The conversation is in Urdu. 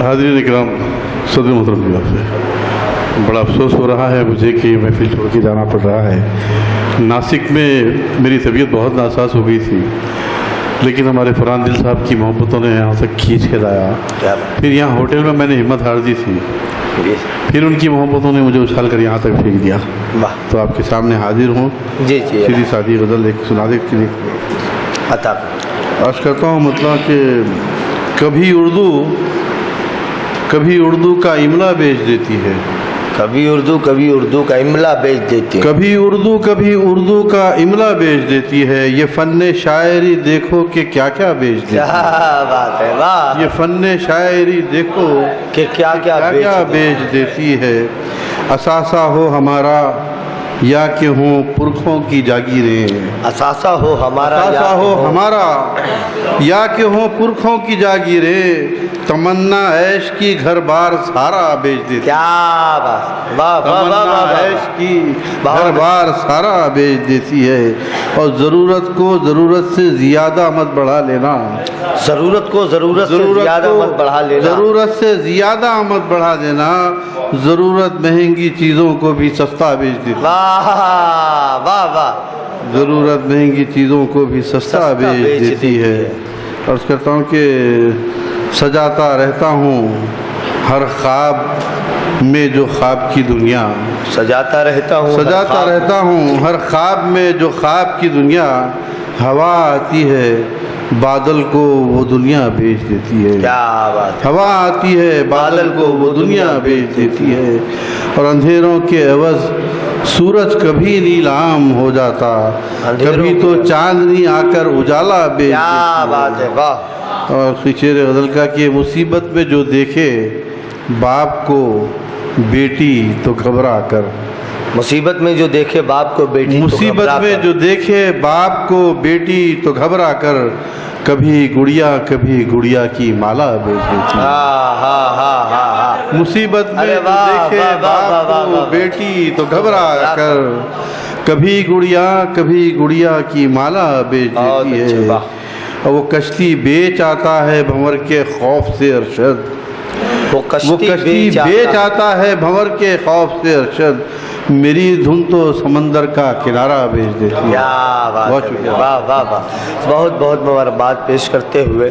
حاضرین اکرام، صدر محترم جناب سے بڑا افسوس ہو رہا ہے مجھے کہ محفل چھوڑ کے جانا پڑ رہا ہے۔ ناسک میں میری طبیعت بہت ناساز ہو گئی تھی، لیکن ہمارے فرحان دل صاحب کی محبتوں نے یہاں تک کھینچ کے لایا۔ پھر یہاں ہوٹل میں نے ہمت ہار دی تھی، پھر ان کی محبتوں نے مجھے اچھال کر یہاں تک پھینک دیا۔ تو آپ کے سامنے حاضر ہوں، سیدھی سادی غزل ایک سنا دے کے لیے عرض کرتا ہوں۔ مطلب کہ کبھی اردو کا املا بیچ دیتی ہے، کبھی اردو کا املا بیچ دیتی ہے، کبھی اردو کا املا بیچ دیتی ہے۔ یہ فن شاعری دیکھو کہ کیا کیا بیچ دیتی ہے، کیا بات ہے، واہ! یہ فن شاعری دیکھو کہ کیا بیچ دیتی ہے۔ اثاثہ ہو ہمارا یا کہ ہوں پرکھوں کی جاگیریں، اثاثہ ہو ہمارا یا کہ ہوں پرکھوں کی جاگیریں، تمنا عیش کی گھر بار سارا بیچ دیتی ہے، کیا بات، واہ واہ واہ تمنا واہ! عیش کی گھر بار سارا بیچ دیتی ہے۔ اور ضرورت کو ضرورت سے زیادہ مت بڑھا لینا، ضرورت کو ضرورت سے زیادہ مت بڑھا لینا، ضرورت سے زیادہ مت بڑھا دینا۔ ضرورت مہنگی چیزوں کو بھی سستا بیچ دیتی ہے، واہ واہ واہ! ضرورت مہنگی چیزوں کو بھی سستا بیچ دیتی ہے۔ عرض کرتا ہوں کہ سجاتا رہتا ہوں ہر خواب میں جو خواب کی دنیا، سجاتا رہتا ہوں ہر خواب میں جو خواب کی دنیا، ہوا آتی ہے بادل کو وہ دنیا بیچ دیتی ہے، کیا بات! ہوا آتی ہے بادل کو وہ دنیا بیچ دیتی ہے۔ اور اندھیروں کے عوض سورج کبھی نیلام ہو جاتا، کبھی تو چاندنی آ کر اجالا بیچ دیتی ہے۔ کیا بات ہے، واہ! اور شعر غزل کا کہ مصیبت میں جو دیکھے باپ کو بیٹی تو گھبرا کر، مصیبت میں جو دیکھے باپ کو بیٹی تو مصیبت گھبرا میں کر، جو دیکھے باپ کو بیٹی تو گھبرا کر، کبھی گڑیا کی مالا بیچ دیتی ہے۔ ہاں مصیبت میں ارے جو واہ، دیکھے واہ، واہ، باپ واہ، کو واہ، بیٹی تو گھبرا کر، کبھی گڑیا کی مالا بیچ بہت دیتی اچھے، ہے۔ واہ! اور وہ کشتی بیچ آتا ہے بھنور کے خوف سے ارشد، وہ کشتی بیچ آتا ہے بھنور کے خوف سے ارشد، میری دھن تو سمندر کا کنارہ بیچ دیتی ہے۔ کیا بات بہت ہے، شکریہ۔ واہ واہ واہ! بہت بہت مبارکباد پیش کرتے ہوئے